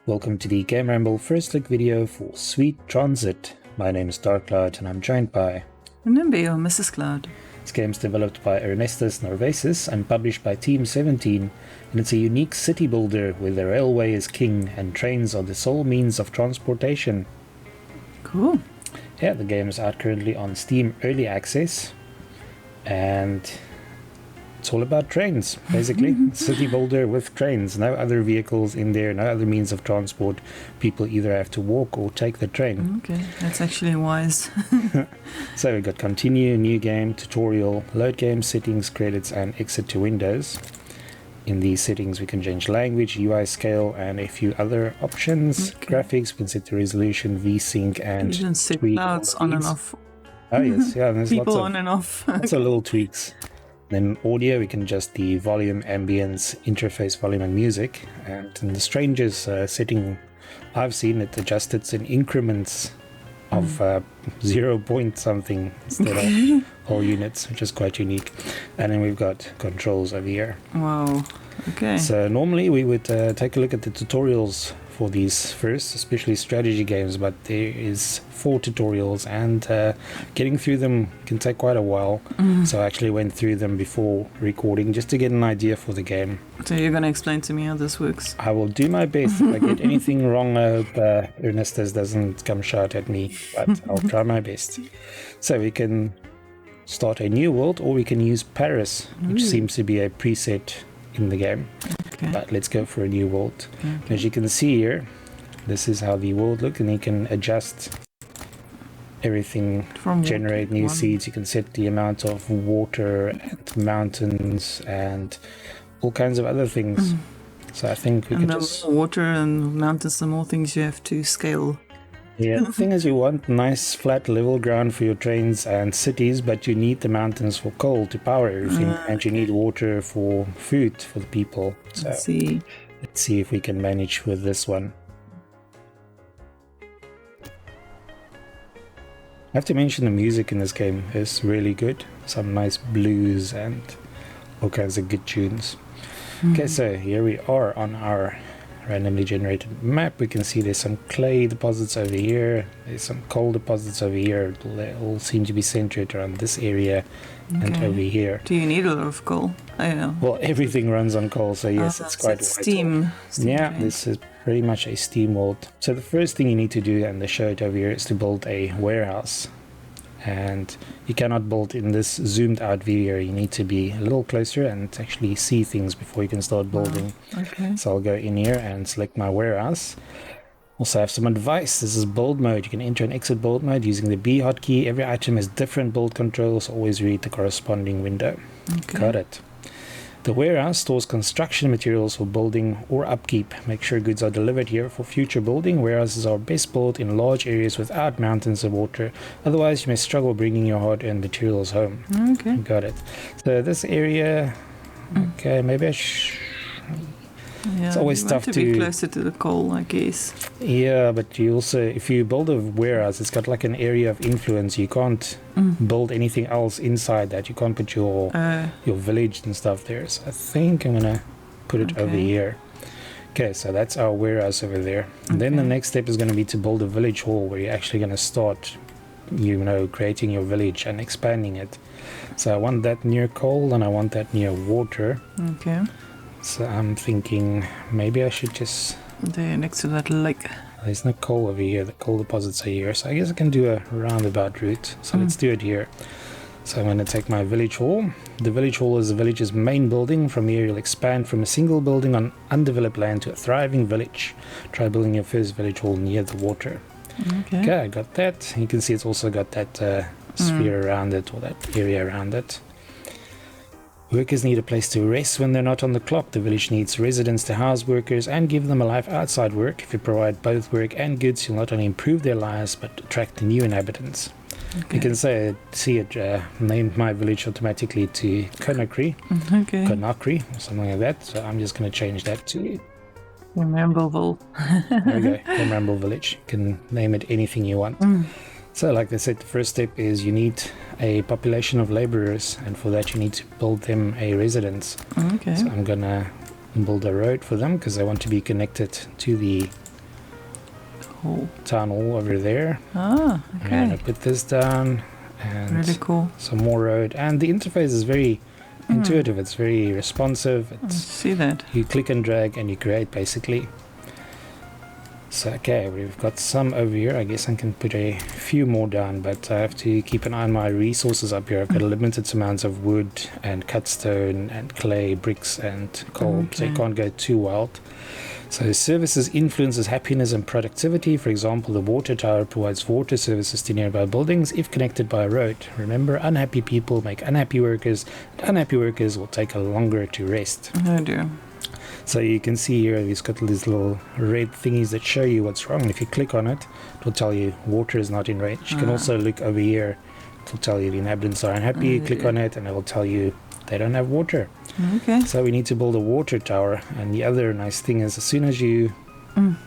Welcome to the GAMERamble first look video for Sweet Transit. My name is Darkcloud and I'm joined by Remember your Mrs. Cloud. This game is developed by Ernestus Narvasis and published by Team 17, and it's a unique city builder where the railway is king and trains are the sole means of transportation. Cool. Yeah, the game is out currently on Steam Early Access, and it's all about trains, basically. City builder with trains, no other vehicles in there, no other means of transport. People either have to walk or take the train. Okay, that's actually wise. So we got continue, new game, tutorial, load game, settings, credits, and exit to Windows. In these settings we can change language, UI scale, and a few other options. Okay. Graphics, we can set the resolution, VSync, and You can set tweak all clouds of on and these. off. Oh yes, yeah, there's People lots on and off. of little tweaks. Then audio, we can adjust the volume, ambience, interface volume, and music. And in the strangest setting I've seen, it adjusted in increments of 0 point something instead of whole units, which is quite unique. And then we've got controls over here. Wow. Okay. So normally we would take a look at the tutorials for these first, especially strategy games, but there is 4 tutorials and getting through them can take quite a while. So I actually went through them before recording just to get an idea for the game. So you're gonna explain to me how this works? I will do my best. If I get anything wrong, I hope Ernestus doesn't come shout at me, but I'll try my best. So we can start a new world, or we can use Paris, which seems to be a preset in the game. Okay. But let's go for a new world. As you can see here, this is how the world looks, and you can adjust everything, From generate water new one. seeds. You can set the amount of water and mountains and all kinds of other things. So I think we And can the just... more water and mountains, the more things you have to scale. Yeah, the thing is, you want nice flat level ground for your trains and cities, but you need the mountains for coal to power everything, and you need water for food for the people. So Let's see. let's see if we can manage with this one. I have to mention the music in this game is really good. Some nice blues and all kinds of good tunes. Okay, so here we are on our randomly generated map. We can see there's some clay deposits over here, there's some coal deposits over here. They all seem to be centered around this area and Okay. over here. Do you need a lot of coal? Oh, yeah. Well, everything runs on coal, so yes, it's quite it's vital. steam. Yeah, train. this is pretty much a steam world. So the first thing you need to do, and they show it over here, is to build a warehouse. And you cannot build in this zoomed out video. You need to be a little closer and actually see things before you can start building. Okay. So I'll go in here and select my warehouse. Also have some advice. This is build mode. You can enter and exit build mode using the B hotkey. Every item has different build controls. Always read the corresponding window. Okay. Got it. The warehouse stores construction materials for building or upkeep. Make sure goods are delivered here for future building. Warehouses are best built in large areas without mountains of water. Otherwise, you may struggle bringing your hard-earned materials home. Okay. Got it. So this area... Okay, maybe Yeah, It's always you tough want to be to- closer to the coal, I guess. Yeah, but you also... If you build a warehouse, it's got like an area of influence. You can't build anything else inside that. You can't put your village and stuff there. So I think I'm gonna put it over Okay. here. Okay, so that's our warehouse over there. And then the Okay. next step is going to be to build a village hall where you're actually going to start, creating your village and expanding it. So I want that near coal and I want that near water. Okay. So I'm thinking maybe I should just... There, next to that lake. There's no coal over here. The coal deposits are here. So I guess I can do a roundabout route. So let's do it here. So I'm going to take my village hall. The village hall is the village's main building. From here you'll expand from a single building on undeveloped land to a thriving village. Try building your first village hall near the water. Okay. Okay, I got that. You can see it's also got that sphere around it, or that area around it. Workers need a place to rest when they're not on the clock. The village needs residents to house workers and give them a life outside work. If you provide both work and goods, you'll not only improve their lives, but attract new inhabitants. Okay. You can see it named my village automatically to Conakry, Okay. Conakry, or something like that. So I'm just going to change that to... Rememberable. There we go, GAMERamble village. You can name it anything you want. So like I said, the first step is you need a population of laborers, and for that you need to build them a residence. Okay. So I'm gonna build a road for them because I want to be connected to the hall. town hall over there. Ah, I'm going okay. to put this down and Really cool. some more road. And the interface is very intuitive. It's very responsive. I It's, see that. you click and drag and you create basically. So okay, we've got some over here. I guess I can put a few more down, but I have to keep an eye on my resources up here. I've got a limited amounts of wood and cut stone and clay, bricks and coal, so you Okay. can't go too wild. So services influences happiness and productivity. For example, the water tower provides water services to nearby buildings if connected by a road. Remember, unhappy people make unhappy workers, and unhappy workers will take longer to rest. Oh dear. So you can see here, it's got these little red thingies that show you what's wrong. If you click on it, it will tell you water is not in range. You can also look over here. It will tell you the inhabitants are unhappy. Click on it and it will tell you they don't have water. Okay. So we need to build a water tower. And the other nice thing is as soon as you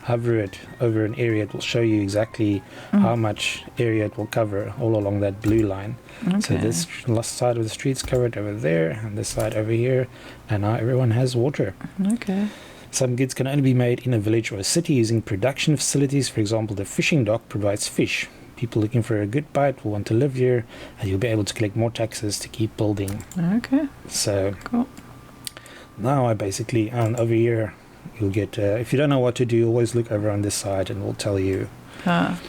hover it over an area, it will show you exactly how much area it will cover all along that blue line. Okay. So this side of the street's covered over there and this side over here. And now everyone has water. Okay. Some goods can only be made in a village or a city using production facilities. For example, the fishing dock provides fish. People looking for a good bite will want to live here, and you'll be able to collect more taxes to keep building. Okay. So Cool. now I basically, and over here, you'll get, if you don't know what to do, always look over on this side and we'll tell you. Ah.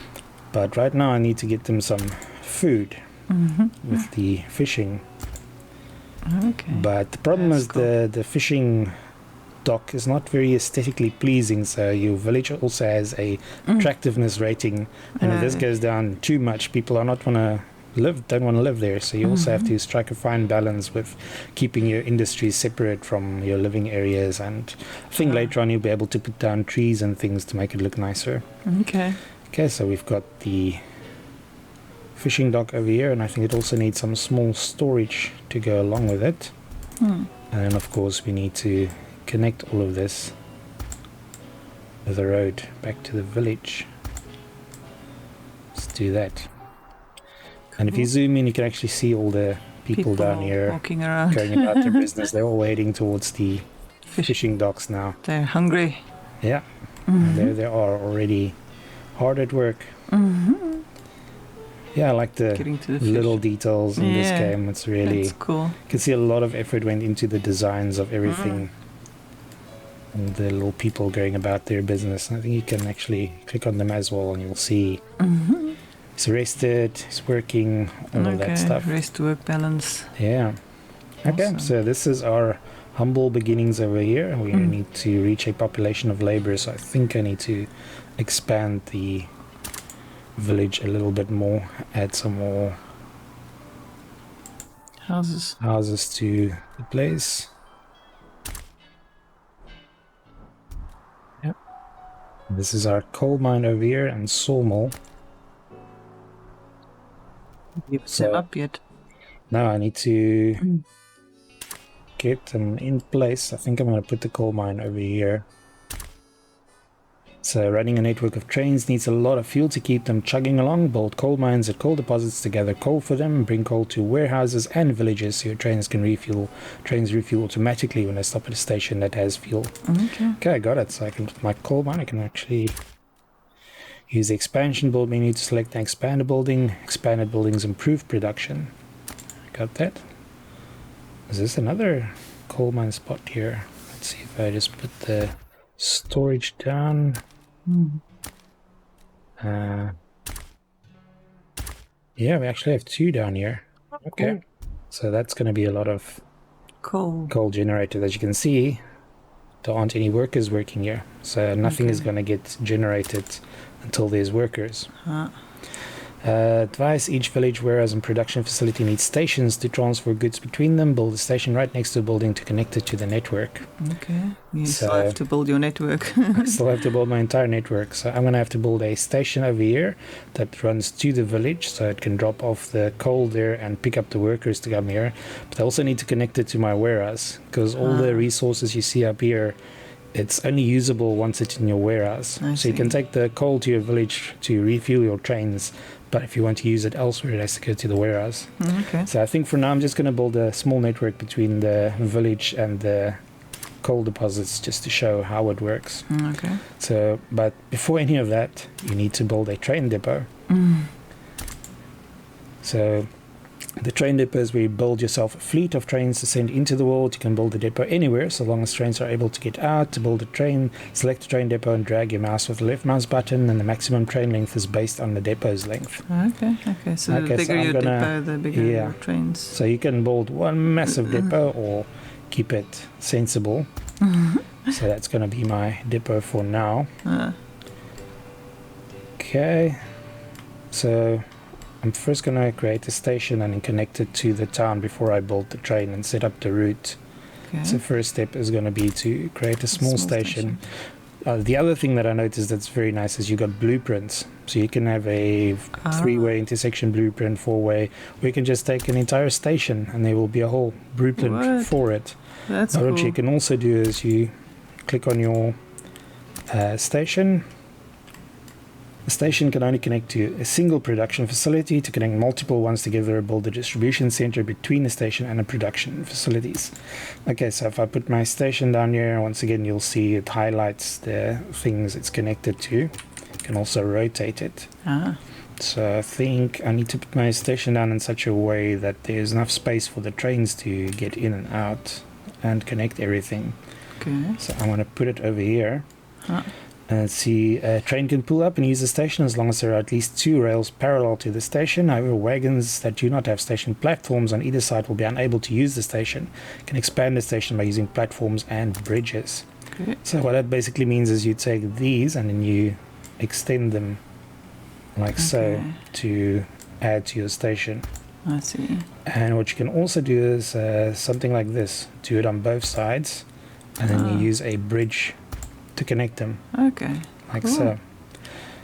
But right now I need to get them some food with the fishing. Okay. But the problem That's is cool. the fishing dock is not very aesthetically pleasing, so your village also has a attractiveness rating, and if this goes down too much, people are not don't want to live there. So you also have to strike a fine balance with keeping your industries separate from your living areas, and I think later on you'll be able to put down trees and things to make it look nicer. Okay. Okay, so we've got the fishing dock over here, and I think it also needs some small storage to go along with it. And then of course we need to connect all of this with a road back to the village. Let's do that. And if you zoom in, you can actually see all the people down here walking around, going about their business. They're all waiting towards the fishing docks now. They're hungry. Yeah, and there they are already hard at work. Yeah, I like the Getting to the fish. little details in this Yeah, game. It's really, That's cool. you can see a lot of effort went into the designs of everything. And the little people going about their business. And I think you can actually click on them as well and you'll see he's rested, he's working, all of that stuff. Rest-work balance. Yeah. Okay, Awesome. so this is our humble beginnings over here. We need to reach a population of laborers. So I think I need to expand the village a little bit more, add some more Houses. to the place. Yep. This is our coal mine over here and sawmill. You've So- set up yet? Now I need to get them in place. I think I'm going to put the coal mine over here. So running a network of trains needs a lot of fuel to keep them chugging along. Build coal mines at coal deposits to gather coal for them. Bring coal to warehouses and villages so your trains can refuel. Trains refuel automatically when they stop at a station that has fuel. Okay. Okay, I got it. So I can, my coal mine, I can actually use the expansion build menu to select and expand a building. Expanded buildings improve production. Got that. Is this another coal mine spot here? Let's see if I just put the storage down. Yeah, we actually have two down here. Okay. So that's going to be a lot of Cool. coal generated. As you can see, there aren't any workers working here. So nothing is going to get generated until there's workers. Advice, each village, warehouse and production facility needs stations to transfer goods between them. Build a station right next to the building to connect it to the network. Okay. You So- still have to build your network. I still have to build my entire network. So I'm going to have to build a station over here that runs to the village so it can drop off the coal there and pick up the workers to come here. But I also need to connect it to my warehouse because all the resources you see up here, it's only usable once it's in your warehouse. I So you can see. take the coal to your village to refuel your trains, but if you want to use it elsewhere, it has to go to the warehouse. Okay. So I think for now I'm just going to build a small network between the village and the coal deposits just to show how it works. Okay. So, but before any of that, you need to build a train depot. So the train depot is where you build yourself a fleet of trains to send into the world. You can build a depot anywhere so long as trains are able to get out. To build a train, select a train depot and drag your mouse with the left mouse button, and the maximum train length is based on the depot's length. Okay. So the bigger your depot, the bigger your trains. So you can build one massive depot or keep it sensible. So that's going to be my depot for now. Okay. So I'm first going to create a station and then connect it to the town before I build the train and set up the route. Okay. So first step is going to be to create a small station. The other thing that I noticed that's very nice is you got blueprints. So you can have a three-way intersection blueprint, four-way, or you can just take an entire station and there will be a whole blueprint for it. That's now, cool. what you can also do is you click on your station. The station can only connect to a single production facility. To connect multiple ones together, build a distribution center between the station and the production facilities. Okay, so if I put my station down here, once again, you'll see it highlights the things it's connected to. You can also rotate it. So I think I need to put my station down in such a way that there's enough space for the trains to get in and out and connect everything. Okay. So I'm going to put it over here. And see, a train can pull up and use the station as long as there are at least two rails parallel to the station. However, wagons that do not have station platforms on either side will be unable to use the station. You can expand the station by using platforms and bridges. Okay. So what that basically means is you take these and then you extend them like so to add to your station. I see. And what you can also do is something like this. Do it on both sides and then you use a bridge to connect them. Okay. Like so.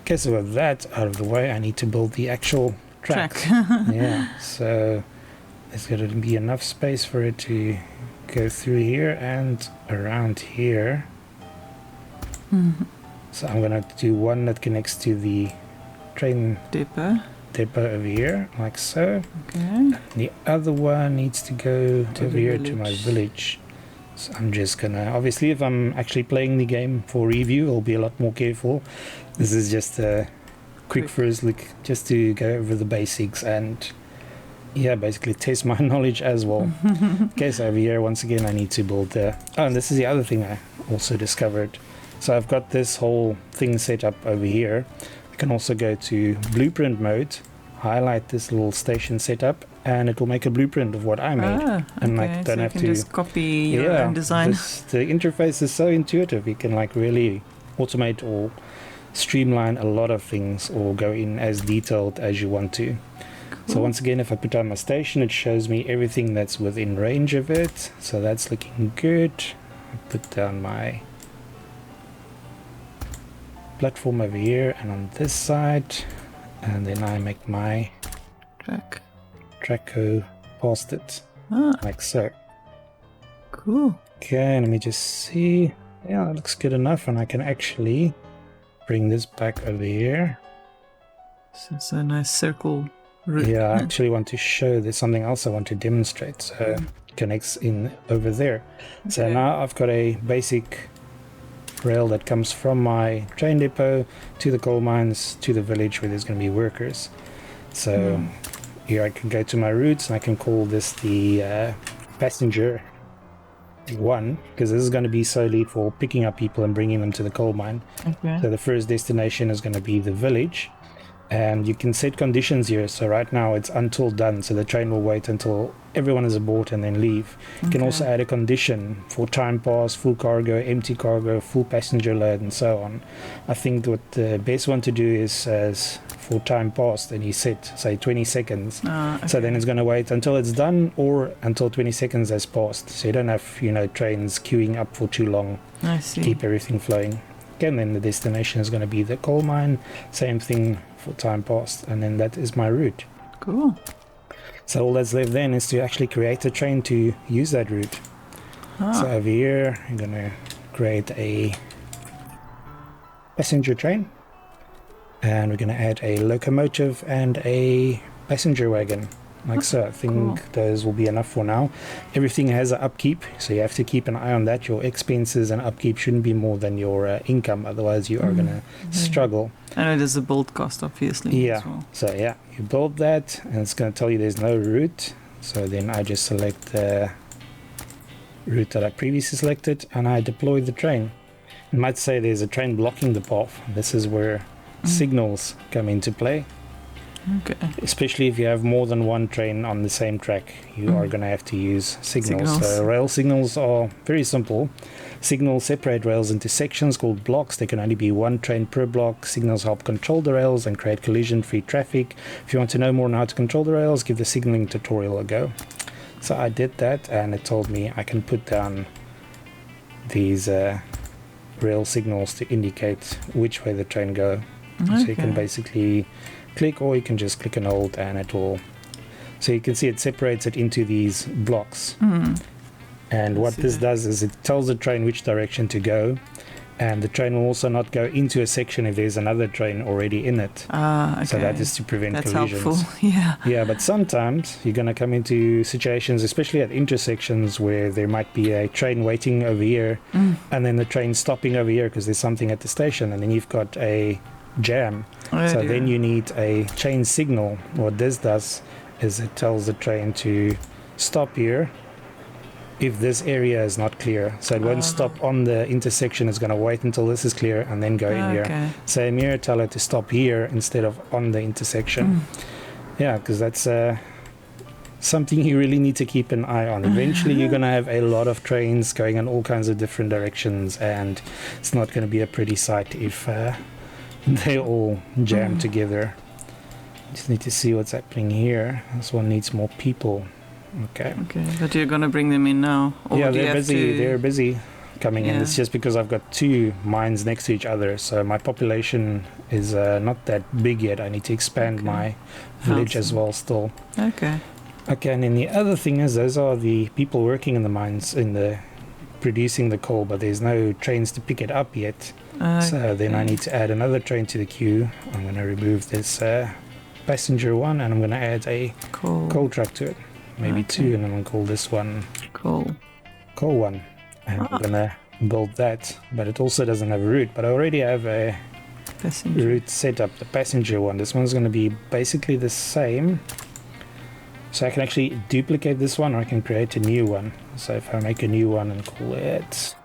Okay, so with that out of the way, I need to build the actual track. Yeah, so there's going to be enough space for it to go through here and around here. So I'm going to do one that connects to the train depot over here, like so. Okay. And the other one needs to go To over the here village. to my village. So I'm just gonna, obviously if I'm actually playing the game for review, I'll be a lot more careful. This is just a quick first look, just to go over the basics and yeah, basically test my knowledge as well. Okay, so over here, once again, I need to build the, oh, and this is the other thing I also discovered. So I've got this whole thing set up over here. I can also go to blueprint mode, highlight this little station setup, and it will make a blueprint of what I made. And like don't so have you can to just copy your own design. The interface is so intuitive. You can like really automate or streamline a lot of things or go in as detailed as you want to. So once again, if I put down my station, it shows me everything that's within range of it. So that's looking good. I put down my platform over here and on this side, and then I make my track go past it, like so. Cool. Okay, let me just see. Yeah, that looks good enough, and I can actually bring this back over here. So it's a nice circle route. Yeah, I actually want to show there's something else I want to demonstrate. So it connects in over there. So now I've got a basic rail that comes from my train depot to the coal mines to the village where there's going to be workers. So here I can go to my routes and I can call this the passenger 1, because this is going to be solely for picking up people and bringing them to the coal mine. So the first destination is going to be the village, and you can set conditions here. So right now it's until done, so the train will wait until everyone is aboard and then leave. You can also add a condition for time pass, full cargo, empty cargo, full passenger load, and so on. I think what the best one to do is as for time passed, and you set say 20 seconds. So then it's going to wait until it's done or until 20 seconds has passed, so you don't have trains queuing up for too long. I see. Keep everything flowing. Again, then the destination is going to be the coal mine, same thing for time passed, and then that is my route. Cool. So all that's left then is to actually create a train to use that route. So over here I'm going to create a passenger train, and we're going to add a locomotive and a passenger wagon. like so. I think those will be enough for now. Everything has an upkeep, so you have to keep an eye on that. Your expenses and upkeep shouldn't be more than your income, otherwise you are going to struggle. And it is a build cost, obviously. Yeah, as well. So yeah, you build that, and it's going to tell you there's no route. So then I just select the route that I previously selected, and I deploy the train. You might say there's a train blocking the path. This is where signals come into play. Okay. Especially if you have more than one train on the same track, you are going to have to use signals. So rail signals are very simple. Signals separate rails into sections called blocks. There can only be one train per block. Signals help control the rails and create collision-free traffic. If you want to know more on how to control the rails, give the signaling tutorial a go. So I did that, and it told me I can put down these rail signals to indicate which way the train go. Okay. So you can basically click, or you can just click and hold, and it will. So you can see it separates it into these blocks. And what this does is it tells the train which direction to go, and the train will also not go into a section if there's another train already in it. Okay. So that is to prevent collisions. That's helpful. Yeah, but sometimes you're going to come into situations, especially at intersections, where there might be a train waiting over here, and then the train stopping over here because there's something at the station, and then you've got a jam. Then you need a chain signal. What this does is it tells the train to stop here if this area is not clear. So it won't stop on the intersection. It's going to wait until this is clear and then go in here. Same here, tell it to stop here instead of on the intersection. Yeah, because that's something you really need to keep an eye on. Eventually you're going to have a lot of trains going in all kinds of different directions, and it's not going to be a pretty sight if they all jam together. Just need to see what's happening here. This one needs more people. Okay, but you're gonna bring them in now? Or yeah, they're busy. They're busy coming in. It's just because I've got two mines next to each other, so my population is not that big yet. I need to expand my village as well still. Okay, and then the other thing is, those are the people working in the mines, in the producing the coal, but there's no trains to pick it up yet. So then I need to add another train to the queue. I'm going to remove this passenger one, and I'm going to add a coal truck to it. Maybe two, and I'm going to call this one coal one. And I'm going to build that, but it also doesn't have a route. But I already have a route set up, the passenger one. This one's going to be basically the same. So I can actually duplicate this one, or I can create a new one. So if I make a new one and call it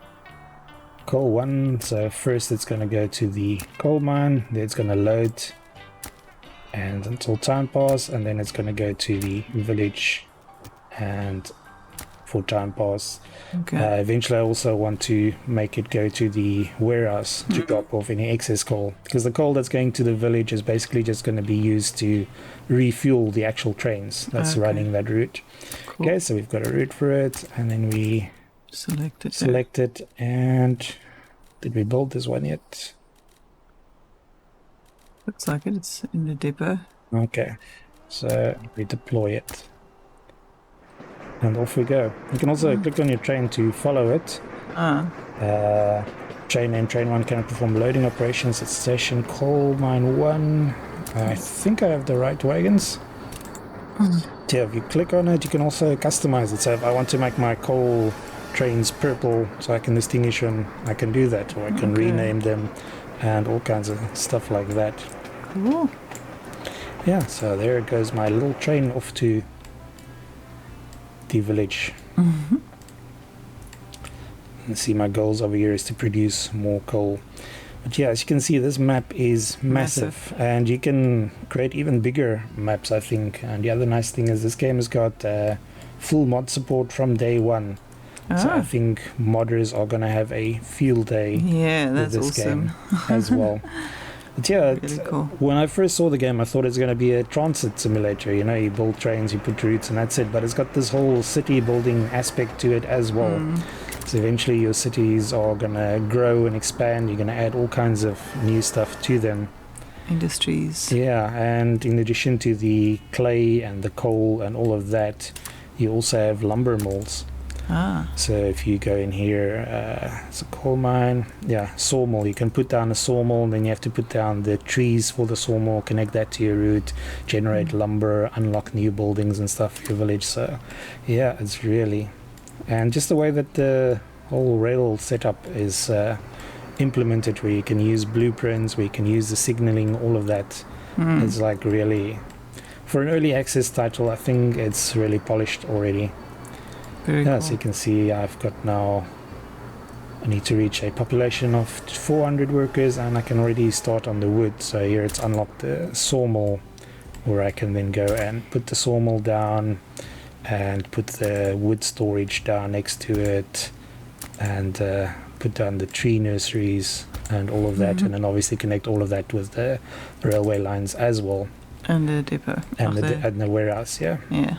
coal one, so first it's going to go to the coal mine, then it's going to load and until time pass, and then it's going to go to the village and for time pass. Eventually I also want to make it go to the warehouse to drop off any excess coal, because the coal that's going to the village is basically just going to be used to refuel the actual trains that's running that route. Okay, so we've got a route for it, and then we select it. And did we build this one yet? Looks like it. It's in the depot. Okay, so we deploy it. And off we go. You can also click on your train to follow it. Train and train 1 can perform loading operations at station coal mine 1. I think I have the right wagons. Yeah, if you click on it, you can also customize it. So if I want to make my coal trains purple so I can distinguish them, I can do that. Or I can rename them and all kinds of stuff like that. Cool. Yeah, so there goes my little train off to the village. And see, my goals over here is to produce more coal. But yeah, as you can see, this map is massive. And you can create even bigger maps, I think. And the other nice thing is this game has got full mod support from day one. So I think modders are going to have a field day with this game as well. But yeah, really cool. When I first saw the game, I thought it's going to be a transit simulator. You know, you build trains, you put routes, and that's it. But it's got this whole city building aspect to it as well. So eventually your cities are going to grow and expand. You're going to add all kinds of new stuff to them. Industries. Yeah, and in addition to the clay and the coal and all of that, you also have lumber mills. So if you go in here, it's a coal mine, sawmill. You can put down a sawmill, and then you have to put down the trees for the sawmill, connect that to your route, generate lumber, unlock new buildings and stuff for your village. So yeah, it's really, and just the way that the whole rail setup is implemented, where you can use blueprints, where you can use the signaling, all of that. It's like really, for an early access title, I think it's really polished already. Very cool. So you can see I've got now, I need to reach a population of 400 workers, and I can already start on the wood. So here it's unlocked the sawmill, where I can then go and put the sawmill down and put the wood storage down next to it, and put down the tree nurseries and all of that, and then obviously connect all of that with the railway lines as well. And the depot. And the warehouse, Yeah.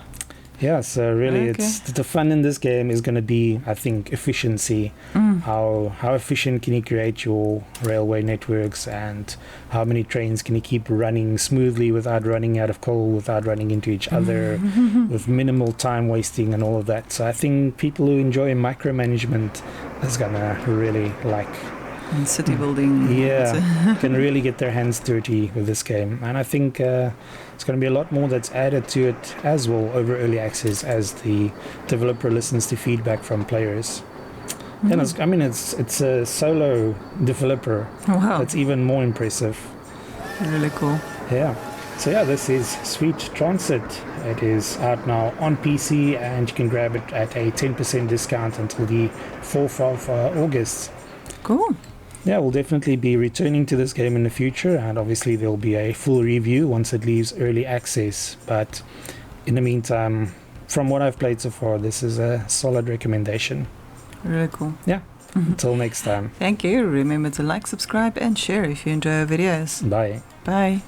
Yeah, so really it's the fun in this game is going to be, I think, efficiency. How efficient can you create your railway networks, and how many trains can you keep running smoothly without running out of coal, without running into each other, with minimal time wasting and all of that. So I think people who enjoy micromanagement is going to really like... And city building. Can really get their hands dirty with this game. And I think it's going to be a lot more that's added to it as well over early access, as the developer listens to feedback from players. And it's a solo developer. Wow. That's even more impressive. Really cool. Yeah. So yeah, this is Sweet Transit. It is out now on PC, and you can grab it at a 10% discount until the 4th of August. Cool. Yeah, we'll definitely be returning to this game in the future, and obviously there'll be a full review once it leaves early access. But in the meantime, from what I've played so far, this is a solid recommendation. Really cool. Yeah. Until next time. Thank you. Remember to like, subscribe, and share if you enjoy our videos. Bye. Bye.